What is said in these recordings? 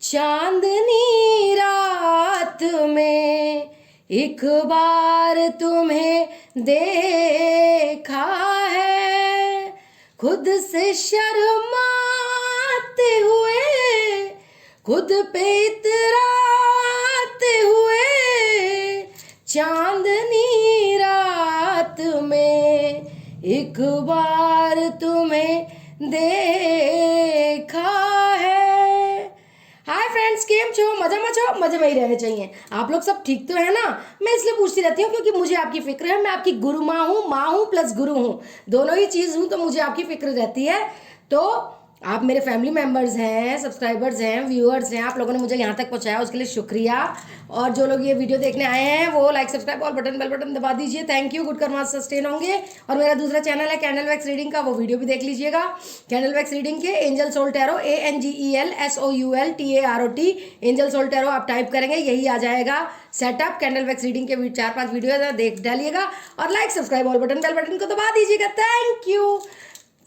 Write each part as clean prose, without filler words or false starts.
चांदनी रात में एक बार तुम्हें देखा है, खुद से शर्माते हुए, खुद पे इतराते हुए, चांदनी रात में एक बार तुम्हें देखा है। हाय फ्रेंड्स, केम छो? मजा मजे में ही रहने चाहिए। आप लोग सब ठीक तो है ना? मैं इसलिए पूछती रहती हूँ क्योंकि मुझे आपकी फिक्र है। मैं आपकी गुरु माँ हूँ प्लस गुरु हूँ, दोनों ही चीज़ हूँ, तो मुझे आपकी फिक्र रहती है। तो आप मेरे फैमिली मेंबर्स हैं, सब्सक्राइबर्स हैं, व्यूअर्स हैं, आप लोगों ने मुझे यहाँ तक पहुँचाया, उसके लिए शुक्रिया। और जो लोग ये वीडियो देखने आए हैं वो लाइक, सब्सक्राइब और बेल बटन दबा दीजिए। Thank you. Good Karma sustain होंगे। और मेरा दूसरा चैनल है कैंडल वैक्स रीडिंग का, वो वीडियो भी देख लीजिएगा। कैंडल वैक्स रीडिंग के angel soul tarot, ANGELSOULTAROT, angel soul tarot आप टाइप करेंगे, यही आ जाएगा सेटअप। कैंडल वैक्स रीडिंग के 4-5 वीडियो देख डालिएगा और लाइक, सब्सक्राइब और बेल बटन को दबा दीजिएगा। Thank you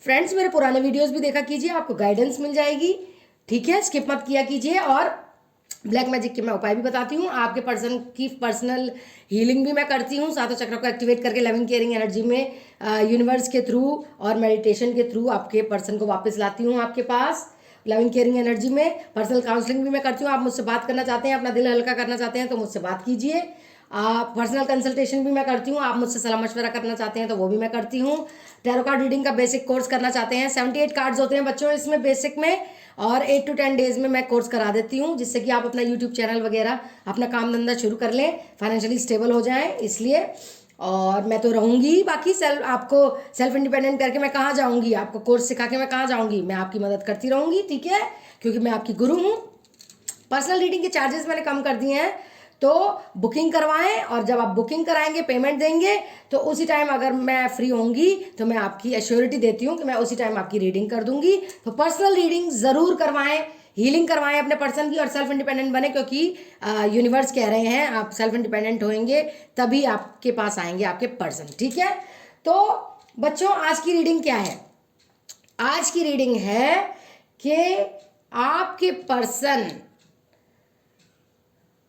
friends. मेरे पुराने वीडियोस भी देखा कीजिए, आपको गाइडेंस मिल जाएगी, ठीक है? स्किप मत किया कीजिए। और ब्लैक मैजिक के मैं उपाय भी बताती हूँ, आपके पर्सन की पर्सनल हीलिंग भी मैं करती हूँ, सातों चक्रों को एक्टिवेट करके लविंग केयरिंग एनर्जी में यूनिवर्स के थ्रू और मेडिटेशन के थ्रू आपके पर्सन को वापस लाती हूँ आपके पास लविंग केयरिंग एनर्जी में। पर्सनल काउंसलिंग भी मैं करती हूँ। आप मुझसे बात करना चाहते हैं, अपना दिल हल्का करना चाहते हैं तो मुझसे बात कीजिए। पर्सनल कंसल्टेशन भी मैं करती हूँ। आप मुझसे सलाह मशवरा करना चाहते हैं तो वो भी मैं करती हूँ। टैरो कार्ड रीडिंग का बेसिक कोर्स करना चाहते हैं, 78 कार्ड्स होते हैं बच्चों इसमें बेसिक में, और 8 to 10 डेज में मैं कोर्स करा देती हूँ, जिससे कि आप अपना यूट्यूब चैनल वगैरह अपना काम धंधा शुरू कर लें, फाइनेंशियली स्टेबल हो जाएं। इसलिए और मैं तो रहूँगी बाकी आपको सेल्फ इंडिपेंडेंट करके मैं कहाँ जाऊँगी, आपको कोर्स सिखा के मैं कहाँ जाऊँगी, मैं आपकी मदद करती रहूँगी, ठीक है? क्योंकि मैं आपकी गुरु हूँ। पर्सनल रीडिंग के चार्जेस मैंने कम कर दिए हैं, तो बुकिंग करवाएं, और जब आप बुकिंग कराएंगे, पेमेंट देंगे, तो उसी टाइम अगर मैं फ्री होंगी तो मैं आपकी एश्योरिटी देती हूँ कि मैं उसी टाइम आपकी रीडिंग कर दूंगी। तो पर्सनल रीडिंग ज़रूर करवाएं, हीलिंग करवाएं अपने पर्सन की, और सेल्फ इंडिपेंडेंट बने, क्योंकि यूनिवर्स कह रहे हैं आप सेल्फ इंडिपेंडेंट होंगे तभी आपके पास आएंगे आपके पर्सन, ठीक है? तो बच्चों, आज की रीडिंग क्या है? आज की रीडिंग है कि आपके पर्सन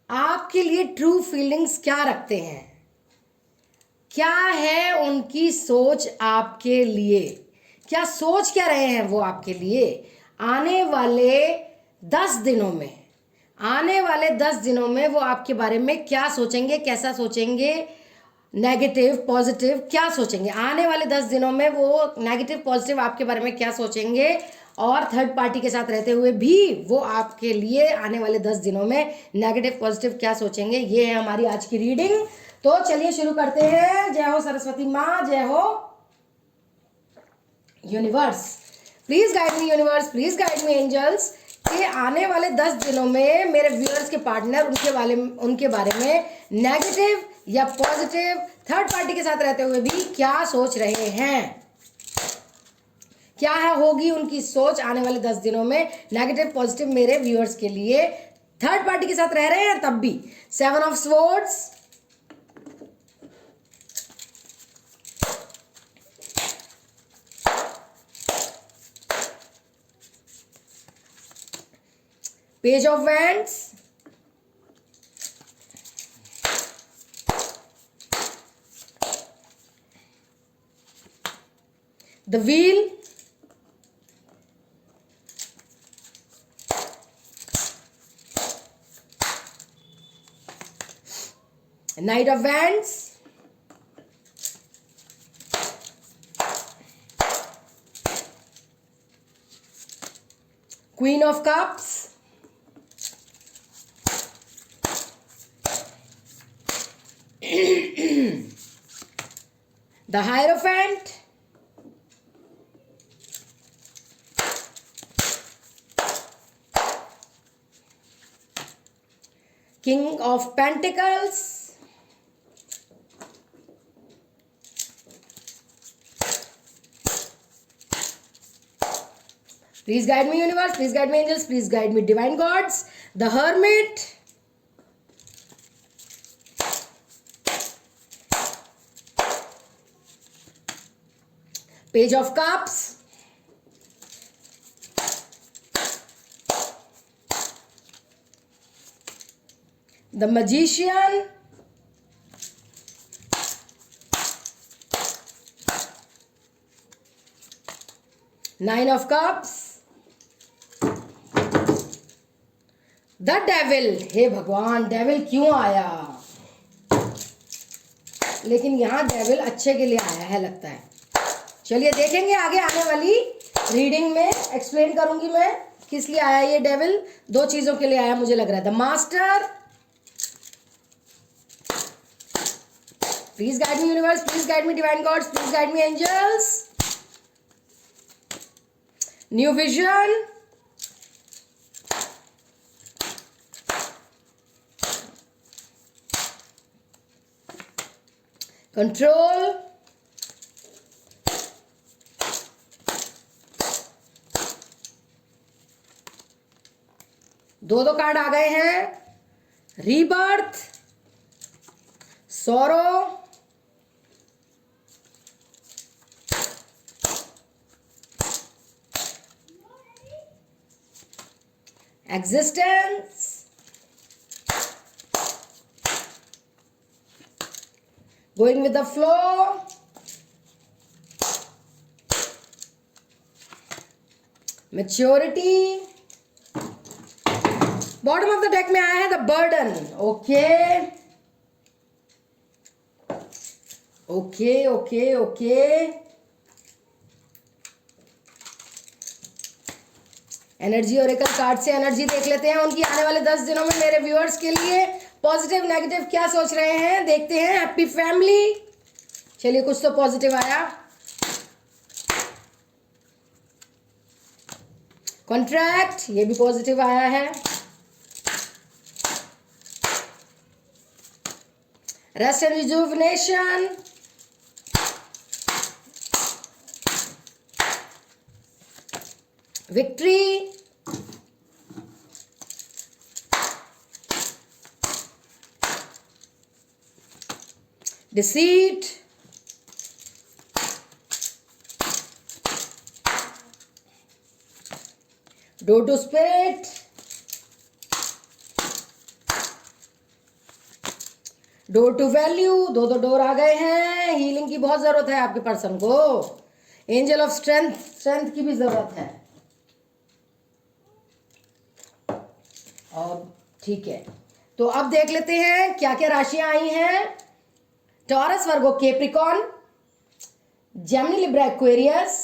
आपके लिए ट्रू फीलिंग्स क्या रखते हैं, क्या है उनकी सोच आपके लिए, क्या सोच क्या रहे हैं वो आपके लिए आने वाले 10 दिनों में। आने वाले 10 दिनों में वो आपके बारे में क्या सोचेंगे, कैसा सोचेंगे, नेगेटिव पॉजिटिव क्या सोचेंगे। आने वाले 10 दिनों में वो नेगेटिव पॉजिटिव आपके बारे में क्या सोचेंगे, और थर्ड पार्टी के साथ रहते हुए भी वो आपके लिए आने वाले 10 दिनों में नेगेटिव पॉजिटिव क्या सोचेंगे। ये है हमारी आज की रीडिंग। तो चलिए शुरू करते हैं। जय हो सरस्वती माँ, जय हो universe. Please guide me universe, please guide me angels, कि आने वाले 10 दिनों में मेरे व्यूअर्स के पार्टनर उनके बारे में नेगेटिव या पॉजिटिव थर्ड पार्टी के साथ रहते हुए भी क्या सोच रहे हैं, क्या है होगी उनकी सोच आने वाले 10 दिनों में नेगेटिव पॉजिटिव मेरे व्यूअर्स के लिए। थर्ड पार्टी के साथ रह रहे हैं तब भी। 7 of swords, page of wands, the wheel, Knight of Wands, Queen of Cups, the Hierophant, King of Pentacles, please guide me universe, please guide me angels, please guide me divine gods, the Hermit, Page of Cups, the magician, nine of cups, the devil. हे भगवान, devil क्यों आया? लेकिन यहाँ devil अच्छे के लिए आया है लगता है। चलिए देखेंगे आगे आने वाली रीडिंग में, एक्सप्लेन करूंगी मैं किस लिए आया ये डेविल। दो चीजों के लिए आया मुझे लग रहा है। The master, please guide me universe, please guide me divine gods, please guide me angels. New vision, control, दो दो कार्ड आ गए हैं। Rebirth, sorrow, existence, going with the flow, maturity. Bottom of the deck में आया है the burden. Okay okay okay okay, energy oracle card से energy देख लेते हैं उनकी आने वाले 10 दिनों में मेरे व्यूअर्स के लिए। पॉजिटिव नेगेटिव क्या सोच रहे हैं देखते हैं। हैप्पी फैमिली, चलिए कुछ तो पॉजिटिव आया। कॉन्ट्रैक्ट, ये भी पॉजिटिव आया है। Rest and rejuvenation, victory, deceit, door to spirit, door to value. दो दो डोर आ गए हैं। हीलिंग की बहुत जरूरत है आपके पर्सन को। एंजल ऑफ स्ट्रेंथ, स्ट्रेंथ की भी जरूरत है। और ठीक है, तो अब देख लेते हैं क्या क्या राशियां आई हैं। Taurus, Virgo, Capricorn, Gemini, Libra, Aquarius,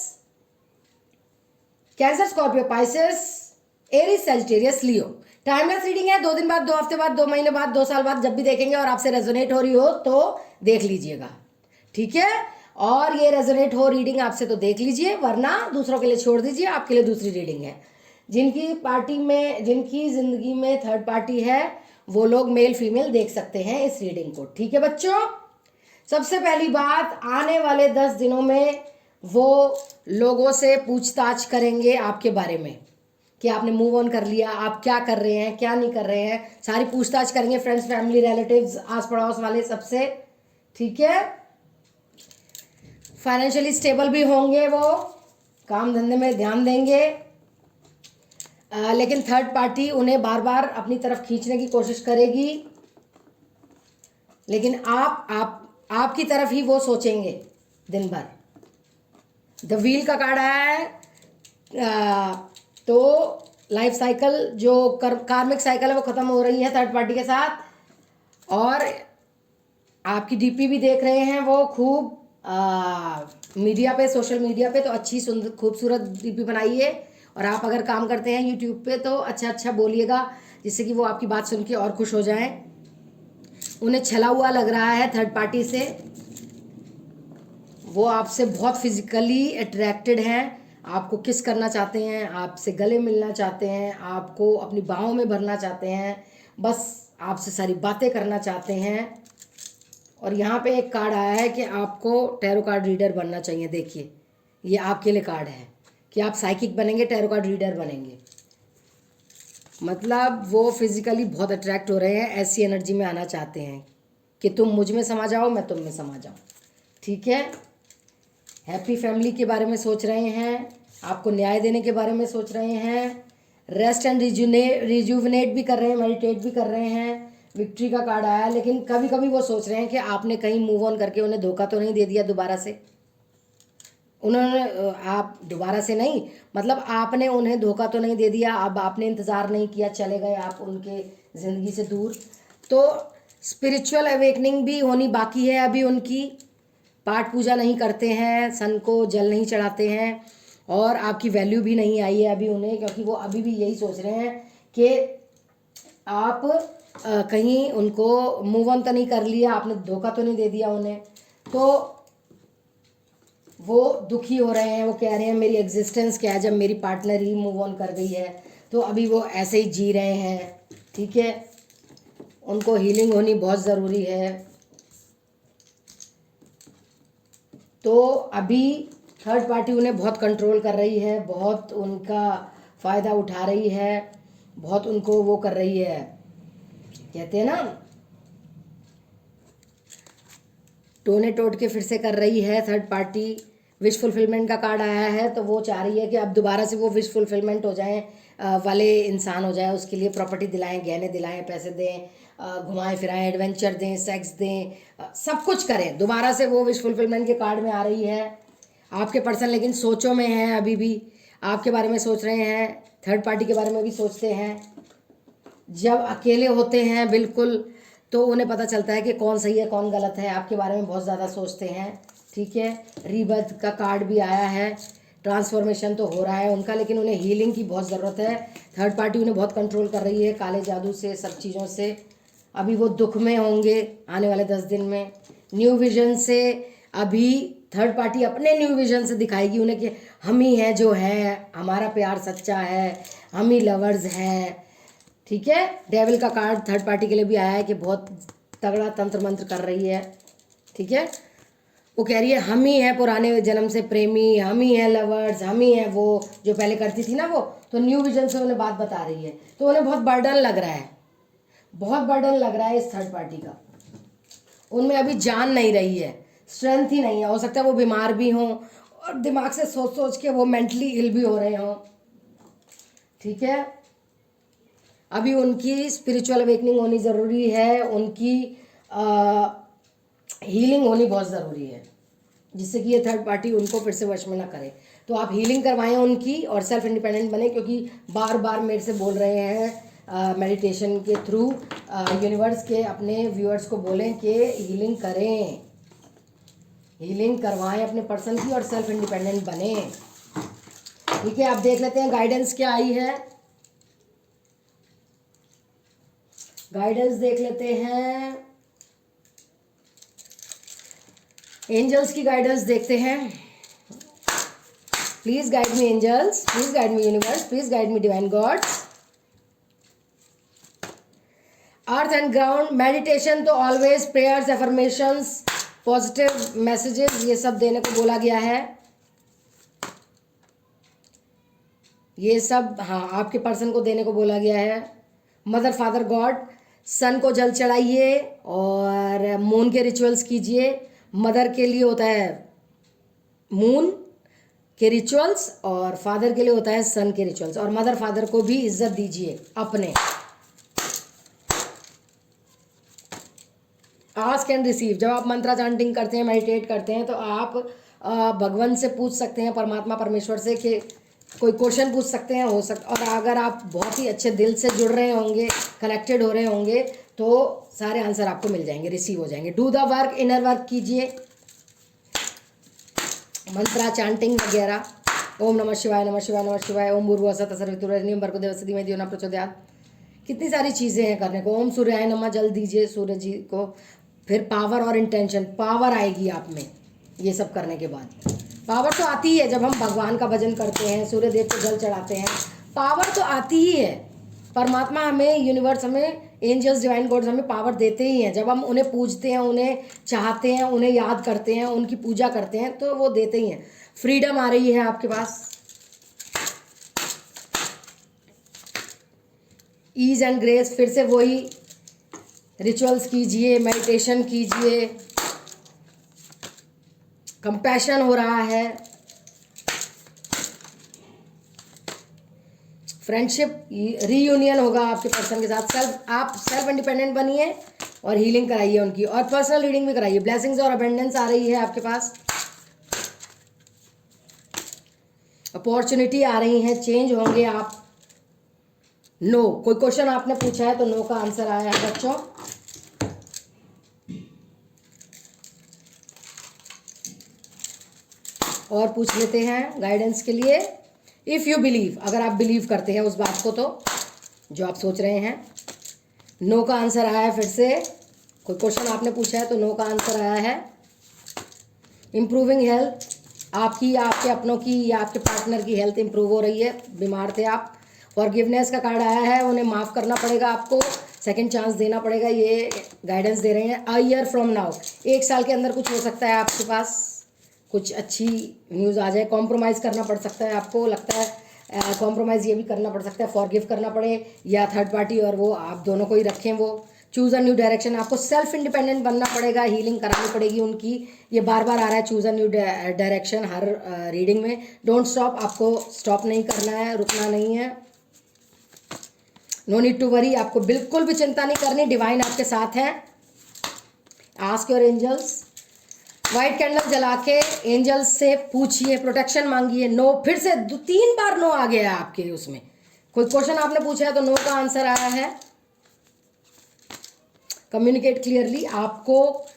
Cancer, Scorpio, Pisces, Aries, Sagittarius, Leo. Timeless reading है, 2 दिन बाद, 2 हफ्ते बाद, 2 महीने बाद, 2 साल बाद, जब भी देखेंगे और आपसे रेजोनेट हो रही हो तो देख लीजिएगा, ठीक है। और ये रेजोनेट हो रीडिंग आपसे तो देख लीजिए, वरना दूसरों के लिए छोड़ दीजिए, आपके लिए दूसरी रीडिंग है। जिनकी पार्टी में, जिनकी जिंदगी में थर्ड पार्टी है वो लोग मेल फीमेल देख सकते हैं इस रीडिंग को, ठीक है बच्चों। सबसे पहली बात, आने वाले 10 दिनों में वो लोगों से पूछताछ करेंगे आपके बारे में कि आपने मूव ऑन कर लिया, आप क्या कर रहे हैं, क्या नहीं कर रहे हैं, सारी पूछताछ करेंगे। फ्रेंड्स, फैमिली, रिलेटिव्स, आस पड़ोस वाले सबसे, ठीक है। फाइनेंशियली स्टेबल भी होंगे वो, काम धंधे में ध्यान देंगे। लेकिन थर्ड पार्टी उन्हें बार बार अपनी तरफ खींचने की कोशिश करेगी, लेकिन आपकी तरफ ही वो सोचेंगे दिन भर। द व्हील का कार्ड आया है। तो लाइफ साइकिल जो कार्मिक साइकिल है वो ख़त्म हो रही है थर्ड पार्टी के साथ। और आपकी डीपी भी देख रहे हैं वो खूब मीडिया पे, सोशल मीडिया पे तो अच्छी सुंदर खूबसूरत डीपी बनाइए। और आप अगर काम करते हैं यूट्यूब पे तो अच्छा अच्छा बोलिएगा, जिससे कि वो आपकी बात सुन के और खुश हो जाएं। उन्हें छला हुआ लग रहा है थर्ड पार्टी से, वो आपसे बहुत फिजिकली अट्रैक्टेड हैं, आपको किस करना चाहते हैं, आपसे गले मिलना चाहते हैं, आपको अपनी बाहों में भरना चाहते हैं, बस आपसे सारी बातें करना चाहते हैं। और यहाँ पे एक कार्ड आया है कि आपको टैरो कार्ड रीडर बनना चाहिए। देखिए ये आपके लिए कार्ड है कि आप साइकिक बनेंगे, टैरो कार्ड रीडर बनेंगे। मतलब वो फिजिकली बहुत अट्रैक्ट हो रहे हैं, ऐसी एनर्जी में आना चाहते हैं कि तुम मुझ में समा जाओ, मैं तुम में समा जाऊँ, ठीक है। हैप्पी फैमिली के बारे में सोच रहे हैं, आपको न्याय देने के बारे में सोच रहे हैं, रेस्ट एंड रिजुविनेट भी कर रहे हैं, मेडिटेट भी कर रहे हैं, विक्ट्री का कार्ड आया, लेकिन कभी कभी वो सोच रहे हैं कि आपने कहीं मूव ऑन करके उन्हें धोखा तो नहीं दे दिया दोबारा से। उन्होंने आप दोबारा से नहीं, मतलब आपने उन्हें धोखा तो नहीं दे दिया, अब आपने इंतज़ार नहीं किया, चले गए आप उनके ज़िंदगी से दूर। तो स्पिरिचुअल अवेकनिंग भी होनी बाकी है अभी उनकी। पाठ पूजा नहीं करते हैं, सन को जल नहीं चढ़ाते हैं, और आपकी वैल्यू भी नहीं आई है अभी उन्हें, क्योंकि वो अभी भी यही सोच रहे हैं कि आप कहीं उनको मूव ऑन तो नहीं कर लिया, आपने धोखा तो नहीं दे दिया उन्हें। तो वो दुखी हो रहे हैं, वो कह रहे हैं मेरी एग्जिस्टेंस क्या है जब मेरी पार्टनर ही मूव ऑन कर गई है। तो अभी वो ऐसे ही जी रहे हैं, ठीक है। उनको हीलिंग होनी बहुत ज़रूरी है। तो अभी थर्ड पार्टी उन्हें बहुत कंट्रोल कर रही है, बहुत उनका फ़ायदा उठा रही है, बहुत उनको वो कर रही है, कहते हैं ना टोने टोट के फिर से कर रही है थर्ड पार्टी। विश फुलफिलमेंट का कार्ड आया है, तो वो चाह रही है कि अब दोबारा से वो विश फुलफिलमेंट हो जाए वाले इंसान हो जाए, उसके लिए प्रॉपर्टी दिलाएं, गहने दिलाएं, पैसे दें, घुमाएं फिराएं, एडवेंचर दें, सेक्स दें, सब कुछ करें। दोबारा से वो विश फुलफिलमेंट के कार्ड में आ रही है। आपके पर्सन लेकिन सोचों में हैं, अभी भी आपके बारे में सोच रहे हैं, थर्ड पार्टी के बारे में भी सोचते हैं। जब अकेले होते हैं बिल्कुल, तो उन्हें पता चलता है कि कौन सही है कौन गलत है, आपके बारे में बहुत ज़्यादा सोचते हैं, ठीक है। रीबर्थ का कार्ड भी आया है, ट्रांसफॉर्मेशन तो हो रहा है उनका, लेकिन उन्हें हीलिंग की बहुत ज़रूरत है। थर्ड पार्टी उन्हें बहुत कंट्रोल कर रही है, काले जादू से, सब चीज़ों से। अभी वो दुख में होंगे आने वाले 10 दिन में। न्यू विजन से अभी थर्ड पार्टी अपने न्यू विजन से दिखाएगी उन्हें कि हम ही हैं जो है, हमारा प्यार सच्चा है, हम ही लवर्स हैं, ठीक है। डेविल का कार्ड थर्ड पार्टी के लिए भी आया है कि बहुत तगड़ा तंत्र मंत्र कर रही है, ठीक है। वो कह रही है हम ही हैं पुराने जन्म से प्रेमी, हम ही हैं लवर्स, हम ही हैं वो जो पहले करती थी ना वो। तो न्यू विजन से उन्हें बात बता रही है, तो उन्हें बहुत बर्डन लग रहा है, बहुत बर्डन लग रहा है इस थर्ड पार्टी का। उनमें अभी जान नहीं रही है, स्ट्रेंथ ही नहीं है। हो सकता है वो बीमार भी हों और दिमाग से सोच सोच के वो मेंटली इल भी हो रहे हों, ठीक है। अभी उनकी स्पिरिचुअल अवेकनिंग होनी ज़रूरी है, उनकी हीलिंग होनी बहुत ज़रूरी है, जिससे कि ये थर्ड पार्टी उनको फिर से वश में ना करे। तो आप हीलिंग करवाएं उनकी और सेल्फ इंडिपेंडेंट बने, क्योंकि बार बार मेरे से बोल रहे हैं मेडिटेशन के थ्रू यूनिवर्स के अपने व्यूअर्स को बोलें कि हीलिंग करें, हीलिंग करवाएं अपने पर्सन की और सेल्फ इंडिपेंडेंट बने, ठीक है। आप देख लेते हैं गाइडेंस क्या आई है, गाइडेंस देख लेते हैं, एंजल्स की गाइडेंस देखते हैं। Please guide me angels, please guide me universe, please guide me divine God. Earth and ground, meditation तो always, prayers, affirmations, positive messages, ये सब देने को बोला गया है। ये सब हाँ आपके पर्सन को देने को बोला गया है। मदर फादर गॉड, सन को जल चढ़ाइए और मून के रिचुअल्स कीजिए। मदर के लिए होता है मून के रिचुअल्स और फादर के लिए होता है सन के रिचुअल्स, और मदर फादर को भी इज्जत दीजिए अपने। आस्क एंड रिसीव, जब आप मंत्रा चांटिंग करते हैं, मेडिटेट करते हैं, तो आप भगवान से पूछ सकते हैं, परमात्मा परमेश्वर से, कि कोई क्वेश्चन पूछ सकते हैं, हो सकता। और अगर आप बहुत ही अच्छे दिल से जुड़ रहे होंगे, कनेक्टेड हो रहे होंगे, तो सारे आंसर आपको मिल जाएंगे, रिसीव हो जाएंगे। Do the work, inner work कीजिए, मंत्रा चांटिंग वगैरह। ओम नमः शिवाय, नमः शिवाय, नमः शिवाय। ओम भूर्भुवस्सुः तत्सवितुर्वरेण्यं भर्गो देवस्य धीमहि धियो न प्रचोदयात्। कितनी सारी चीज़ें हैं करने को। ओम सूर्याय नमः, जल दीजिए सूर्य जी को। फिर पावर और इंटेंशन, पावर आएगी आप में ये सब करने के बाद। पावर तो आती ही है जब हम भगवान का भजन करते हैं, सूर्य देव को जल चढ़ाते हैं, पावर तो आती ही है। परमात्मा हमें, यूनिवर्स हमें, एंजल्स, डिवाइन गॉड्स हमें पावर देते ही हैं। जब हम उन्हें पूजते हैं, उन्हें चाहते हैं, उन्हें याद करते हैं, उनकी पूजा करते हैं, तो वो देते ही हैं। फ्रीडम आ रही है आपके पास, ईज एंड ग्रेस। फिर से वही रिचुअल्स कीजिए, मेडिटेशन कीजिए, कंपैशन हो रहा है। फ्रेंडशिप रीयूनियन होगा आपके पर्सन के साथ। आप सेल्फ इंडिपेंडेंट बनिए और हीलिंग कराइए उनकी, और पर्सनल रीडिंग भी कराइए। ब्लेसिंग्स और अबेंडेंस आ रही है आपके पास, अपॉर्चुनिटी आ रही है, चेंज होंगे आप। नो, कोई क्वेश्चन आपने पूछा है तो नो का आंसर आया है बच्चों। और पूछ लेते हैं गाइडेंस के लिए। इफ़ यू बिलीव, अगर आप बिलीव करते हैं उस बात को, तो जो आप सोच रहे हैं। नो का आंसर आया है फिर से। कोई क्वेश्चन आपने पूछा है तो नो का आंसर आया है। इम्प्रूविंग हेल्थ, आपकी या आपके अपनों की या आपके पार्टनर की हेल्थ इंप्रूव हो रही है। बीमार थे आप, फॉरगिवनेस का कार्ड आया है, उन्हें माफ़ करना पड़ेगा आपको, सेकंड चांस देना पड़ेगा, ये गाइडेंस दे रहे हैं। अ ईयर फ्रॉम नाउ, 1 साल के अंदर कुछ हो सकता है आपके पास, कुछ अच्छी न्यूज़ आ जाए। कॉम्प्रोमाइज़ करना पड़ सकता है आपको, लगता है कॉम्प्रोमाइज़ ये भी करना पड़ सकता है, फॉरगिव करना पड़े, या थर्ड पार्टी और वो आप दोनों को ही रखें। वो चूज़ अ न्यू डायरेक्शन, आपको सेल्फ इंडिपेंडेंट बनना पड़ेगा, हीलिंग करानी पड़ेगी उनकी। ये बार बार आ रहा है, choose a new direction her reading में। डोंट स्टॉप, आपको स्टॉप नहीं करना है, रुकना नहीं है। नो नीड टू वरी, आपको बिल्कुल भी चिंता नहीं करनी, डिवाइन आपके साथ है। Ask your angels, white candle जला के एंजल्स से पूछिए, प्रोटेक्शन मांगिए। नो, फिर से 3 बार नो आ गया आपके उसमें। कोई क्वेश्चन आपने पूछा है तो नो का आंसर आया है। कम्युनिकेट क्लियरली, आपको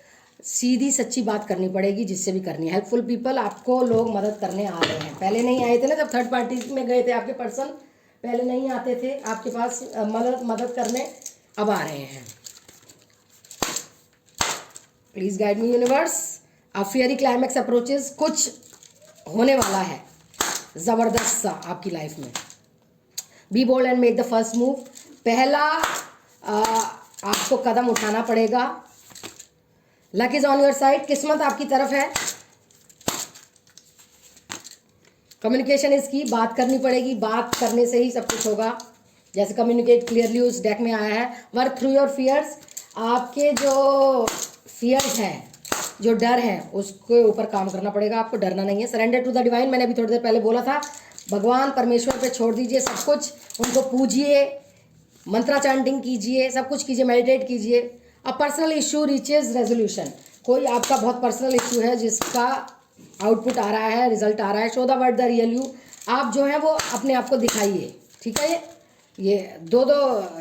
सीधी सच्ची बात करनी पड़ेगी जिससे भी करनी है। हेल्पफुल पीपल, आपको लोग मदद करने आ रहे हैं। पहले नहीं आए थे ना, जब थर्ड पार्टी में गए थे आपके पर्सन, पहले नहीं आते थे आपके पास मदद करने, अब आ रहे हैं। Please guide me universe. अब फियरी क्लाइमैक्स अप्रोचेस, कुछ होने वाला है ज़बरदस्त सा आपकी लाइफ में। Be bold and make the first move, पहला आपको कदम उठाना पड़ेगा। Luck is on your side, किस्मत आपकी तरफ है। कम्युनिकेशन इज की, बात करनी पड़ेगी, बात करने से ही सब कुछ होगा। जैसे कम्युनिकेट क्लियरली उस डेक में आया है। वर्क थ्रू योर फियर्स, आपके जो फियर्स हैं, जो डर है, उसके ऊपर काम करना पड़ेगा, आपको डरना नहीं है। सरेंडर टू द डिवाइन, मैंने अभी थोड़ी देर पहले बोला था, भगवान परमेश्वर पे छोड़ दीजिए सब कुछ, उनको पूजिए, मंत्रा चैंटिंग कीजिए, सब कुछ कीजिए, मेडिटेट कीजिए। A personal issue reaches resolution, कोई आपका बहुत पर्सनल इशू है जिसका आउटपुट आ रहा है, रिजल्ट आ रहा है। Show the word the real you, आप जो है वो अपने आप को दिखाइए, ठीक है। ये दो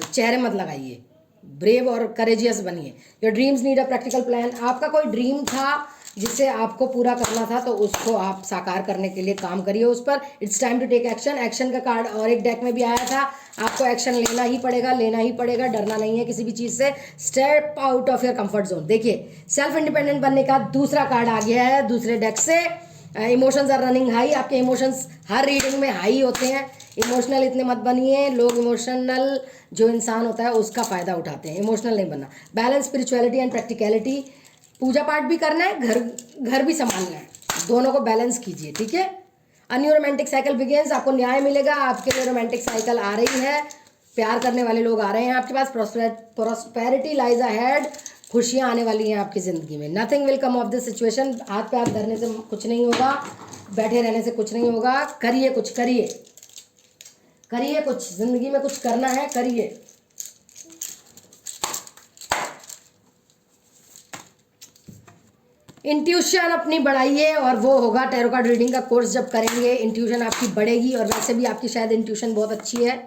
चेहरे मत लगाइए, ब्रेव और करेजियस बनिए। Your dreams need a practical plan, आपका कोई ड्रीम था जिसे आपको पूरा करना था, तो उसको आप साकार करने के लिए काम करिए उस पर। It's time to take action, action का कार्ड और एक डेक में भी आया था, आपको एक्शन लेना ही पड़ेगा, लेना ही पड़ेगा, डरना नहीं है किसी भी चीज़ से। Step out of your comfort zone, देखिए सेल्फ इंडिपेंडेंट बनने का दूसरा कार्ड आ गया है दूसरे डेक से। इमोशंस आर रनिंग हाई, आपके इमोशंस हर रीडिंग में हाई होते हैं। इमोशनल इतने मत बनिए, लोग इमोशनल जो इंसान होता है उसका फ़ायदा उठाते हैं, इमोशनल नहीं बनना। बैलेंस स्पिरिचुअलिटी एंड प्रैक्टिकलिटी, पूजा पाठ भी करना है, घर भी संभालना है, दोनों को बैलेंस कीजिए, ठीक है। A new romantic cycle begins, आपको न्याय मिलेगा, आपके लिए रोमांटिक साइकिल आ रही है, प्यार करने वाले लोग आ रहे हैं आपके पास। प्रॉस्पेरिटी लाइज अहेड, खुशियाँ आने वाली हैं आपकी ज़िंदगी में। Nothing will come of this situation, हाथ पे हाथ धरने से कुछ नहीं होगा, बैठे रहने से कुछ नहीं होगा, करिए कुछ, करिए कुछ, ज़िंदगी में कुछ करना है, करिए। इंट्यूशन अपनी बढ़ाइए, और वो होगा टैरो कार्ड रीडिंग का कोर्स जब करेंगे, इंट्यूशन आपकी बढ़ेगी। और वैसे भी आपकी शायद इंट्यूशन बहुत अच्छी है।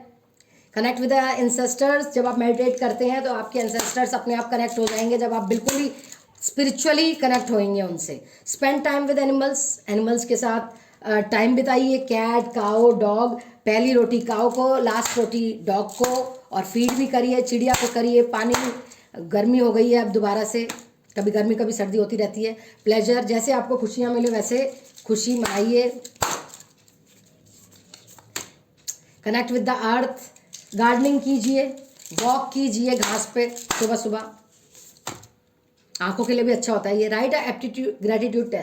कनेक्ट विद द एंसेस्टर्स, जब आप मेडिटेट करते हैं तो आपके एंसेस्टर्स अपने आप कनेक्ट हो जाएंगे, जब आप बिल्कुल ही स्पिरिचुअली कनेक्ट होएंगे उनसे। Spend time with animals, animals के साथ टाइम बिताइए। कैट, काओ, डॉग, पहली रोटी काओ को, लास्ट रोटी डॉग को, और फीड भी करिए, चिड़िया को करिए। पानी, गर्मी हो गई है अब दोबारा से, कभी गर्मी कभी सर्दी होती रहती है। प्लेजर, जैसे आपको खुशियाँ मिले वैसे खुशी मनाइए। Connect with the earth, gardening कीजिए, वॉक कीजिए घास पे सुबह सुबह, आंखों के लिए भी अच्छा होता है ये। राइट एप्टीट्यूड ग्रेटिट्यूड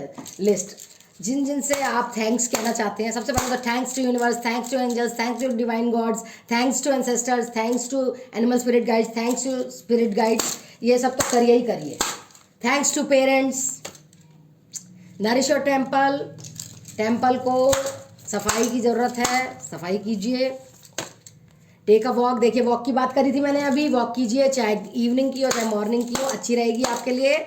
लिस्ट, जिन जिन से आप थैंक्स कहना चाहते हैं। सबसे पहले तो thanks to universe, thanks to angels, thanks to divine gods, thanks to ancestors, thanks to animal spirit guides, thanks to spirit guides, ये सब तो करिए ही करिए। Thanks to parents. Nourish your temple, temple को सफाई की ज़रूरत है, सफाई कीजिए। Take a walk. देखिए वॉक की बात करी थी मैंने अभी, वॉक कीजिए, चाहे इवनिंग की हो चाहे मॉर्निंग की हो, अच्छी रहेगी आपके लिए,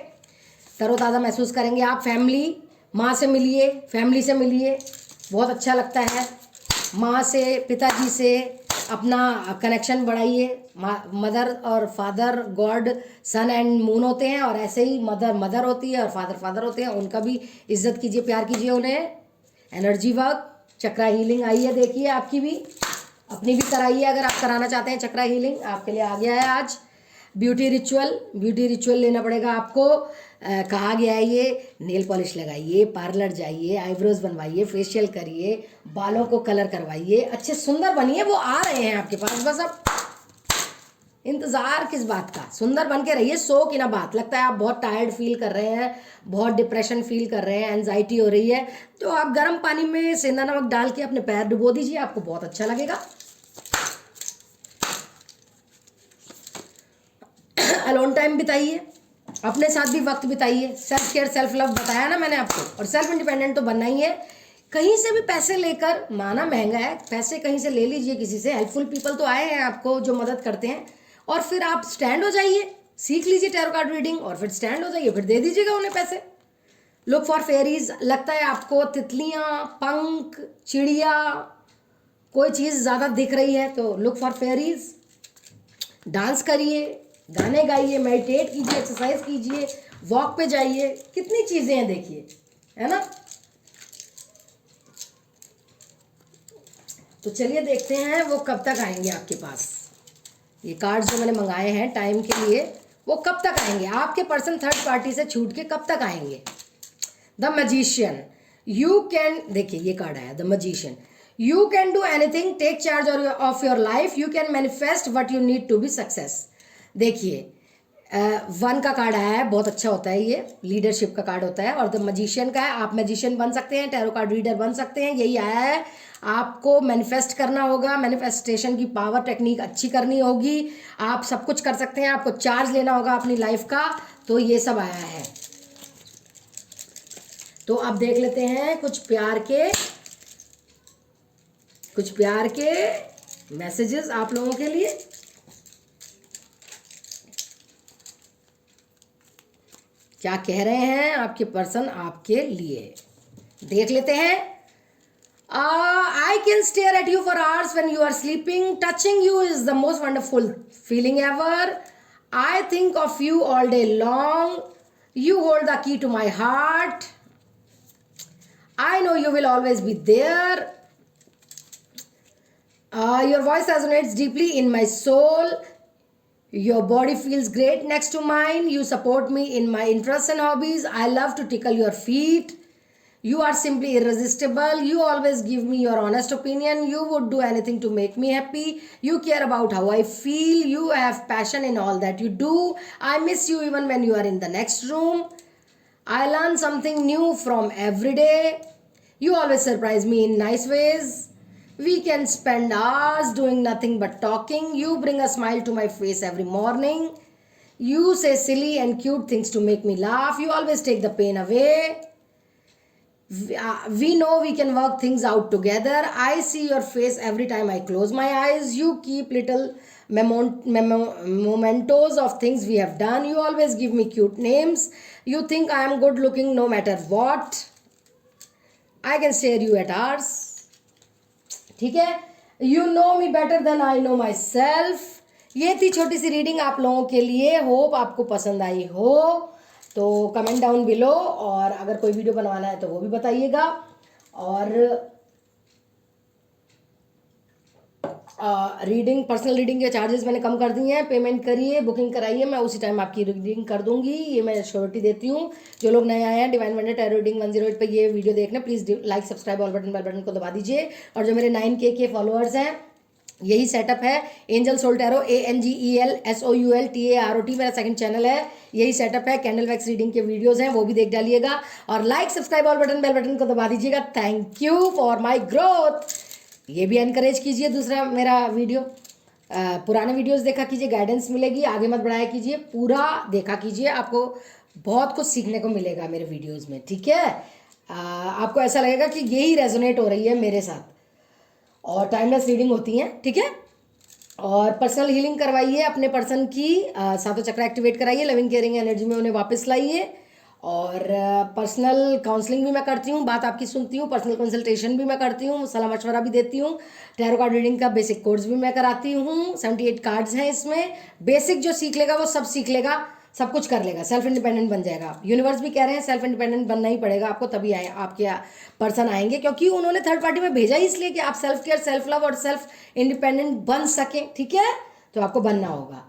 तरोताज़ा महसूस करेंगे आप। फैमिली, माँ से मिलिए, फैमिली से मिलिए, बहुत अच्छा लगता है। माँ से, पिताजी से अपना कनेक्शन बढ़ाइए। मदर और father god, sun and moon होते हैं, और ऐसे ही मदर मदर होती है और फादर फादर होते हैं, उनका भी इज्जत कीजिए, प्यार कीजिए उन्हें। एनर्जी वर्क, चक्रा हीलिंग आई है, देखिए आपकी भी, अपनी भी कराइए अगर आप कराना चाहते हैं। चक्रा हीलिंग आपके लिए आ गया है आज। ब्यूटी रिचुअल, ब्यूटी रिचुअल लेना पड़ेगा आपको। कहा गया है ये, नेल पॉलिश लगाइए, पार्लर जाइए, आईब्रोज बनवाइए, फेशियल करिए, बालों को कलर करवाइए, अच्छे सुंदर बनिए, वो आ रहे हैं आपके पास। बस अब इंतज़ार किस बात का, सुंदर बन के रहिए। सो की ना बात, लगता है आप बहुत टायर्ड फील कर रहे हैं, बहुत डिप्रेशन फील कर रहे हैं, एंजाइटी हो रही है, तो आप गर्म पानी में सेंधा नमक डाल के अपने पैर डुबो दीजिए, आपको बहुत अच्छा लगेगा। अलोन टाइम बिताइए, अपने साथ भी वक्त बिताइए। सेल्फ केयर, सेल्फ लव बताया ना मैंने आपको, और सेल्फ इंडिपेंडेंट तो बनना ही है। कहीं से भी पैसे लेकर, माना महंगा है, पैसे कहीं से ले लीजिए किसी से, हेल्पफुल पीपल तो आए हैं आपको जो मदद करते हैं, और फिर आप स्टैंड हो जाइए, सीख लीजिए टैरो कार्ड रीडिंग, और फिर स्टैंड हो जाइए, फिर दे दीजिएगा उन्हें पैसे। लुक फॉर फेरीज, लगता है आपको तितलियाँ, पंख, चिड़िया, कोई चीज़ ज़्यादा दिख रही है तो लुक फॉर फेरीज। डांस करिए, गाने गाइए, मेडिटेट कीजिए, एक्सरसाइज कीजिए, वॉक पे जाइए, कितनी चीज़ें हैं देखिए, है ना। तो चलिए देखते हैं वो कब तक आएंगे आपके पास। ये कार्ड्स जो मैंने मंगाए हैं टाइम के लिए, वो कब तक आएंगे आपके पर्सन थर्ड पार्टी से छूट के, कब तक आएंगे। द मैजिशियन, यू कैन, देखिए ये कार्ड आया, the magician, you can do anything, take charge of your life, you can manifest what you need to be success. देखिए वन का कार्ड आया है, बहुत अच्छा होता है ये, लीडरशिप का कार्ड होता है, और द मैजिशियन का है, आप मैजिशियन बन सकते हैं, टैरो कार्ड रीडर बन सकते हैं, यही आया है। आपको मैनिफेस्ट करना होगा, मैनिफेस्टेशन की पावर टेक्निक अच्छी करनी होगी, आप सब कुछ कर सकते हैं, आपको चार्ज लेना होगा अपनी लाइफ का, तो ये सब आया है। तो अब देख लेते हैं कुछ प्यार के मैसेजेस आप लोगों के लिए। क्या कह रहे हैं आपके पर्सन आपके लिए, देख लेते हैं। I can stare at you for hours when you are sleeping. Touching you is the most wonderful feeling ever. I think of you all day long. You hold the key to my heart. I know you will always be there. Your voice resonates deeply in my soul. Your body feels great next to mine. You support me in my interests and hobbies. I love to tickle your feet. You are simply irresistible. You always give me your honest opinion. You would do anything to make me happy. You care about how I feel. You have passion in all that you do. I miss you even when you are in the next room. I learn something new from every day. You always surprise me in nice ways. We can spend hours doing nothing but talking. You bring a smile to my face every morning. You say silly and cute things to make me laugh. You always take the pain away. We know we can work things out together. I see your face every time I close my eyes. You keep little mementos of things we have done. You always give me cute names. You think I am good looking no matter what. I can stare you at hours. ठीक है, you know me better than I know myself. ये थी छोटी सी reading आप लोगों के लिए, hope आपको पसंद आई हो। तो कमेंट डाउन बिलो, और अगर कोई वीडियो बनवाना है तो वो भी बताइएगा। और रीडिंग, पर्सनल रीडिंग के चार्जेस मैंने कम कर दिए हैं, पेमेंट करिए, बुकिंग कराइए, मैं उसी टाइम आपकी रीडिंग कर दूंगी, ये मैं श्योरिटी देती हूँ। जो लोग नए आए हैं डिवाइन वंडर टैरो रीडिंग 108 पे ये वीडियो देखना, please like subscribe all button bell button को दबा दीजिए। और जो मेरे 9K के फॉलोअर्स हैं, यही सेटअप है, एंजल सोल टैरो, ANGELSOULTAROT मेरा सेकंड चैनल है, यही सेटअप है। कैंडल वैक्स रीडिंग के वीडियोस हैं, वो भी देख डालिएगा, और like subscribe all button bell button को दबा दीजिएगा। Thank you for my growth. ये भी एनकरेज कीजिए दूसरा मेरा वीडियो, पुराने वीडियोस देखा कीजिए, गाइडेंस मिलेगी, आगे मत बढ़ाया कीजिए, पूरा देखा कीजिए, आपको बहुत कुछ सीखने को मिलेगा मेरे वीडियोस में, ठीक है। आपको ऐसा लगेगा कि यही रेजोनेट हो रही है मेरे साथ, और टाइमलेस रीडिंग होती हैं, ठीक है। और पर्सनल हीलिंग करवाइए अपने पर्सन की, सातों चक्र एक्टिवेट कराइए, लविंग केयरिंग एनर्जी में उन्हें वापस लाइए। और पर्सनल काउंसलिंग भी मैं करती हूँ, बात आपकी सुनती हूँ, पर्सनल कंसल्टेशन भी मैं करती हूँ, सलाह मशवरा भी देती हूँ, टैरो कार्ड रीडिंग का बेसिक कोर्स भी मैं कराती हूँ। 78 कार्ड्स हैं इसमें, बेसिक जो सीख लेगा वो सब सीख लेगा, सब कुछ कर लेगा, सेल्फ इंडिपेंडेंट बन जाएगा। यूनिवर्स भी कह रहे हैं सेल्फ इंडिपेंडेंट बनना ही पड़ेगा आपको, तभी आए आपके पर्सन आएंगे, क्योंकि उन्होंने थर्ड पार्टी में भेजा ही इसलिए कि आप सेल्फ केयर, सेल्फ लव और सेल्फ इंडिपेंडेंट बन सकें। ठीक है, तो आपको बनना होगा,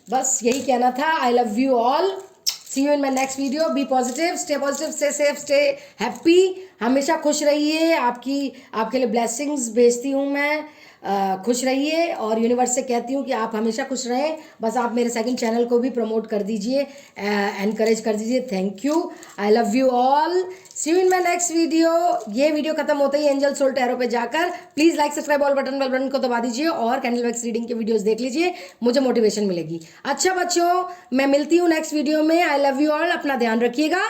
बस यही कहना था। I love you all, see you in my next video. Be positive, stay safe, stay happy, हमेशा खुश रहिए। आपके लिए ब्लेसिंग्स भेजती हूँ मैं, खुश रहिए, और यूनिवर्स से कहती हूँ कि आप हमेशा खुश रहें। बस आप मेरे सेकंड चैनल को भी प्रमोट कर दीजिए, एनकरेज कर दीजिए। Thank you, I love you all, see you in my next video. ये वीडियो खत्म होते ही एंजल सोल टैरो पे जाकर please like subscribe all button, bell button को दबा दीजिए और कैंडल वैक्स रीडिंग के वीडियोस देख लीजिए, मुझे मोटिवेशन मिलेगी। अच्छा बच्चों, मैं मिलती हूँ नेक्स्ट वीडियो में। आई लव यू ऑल, अपना ध्यान रखिएगा।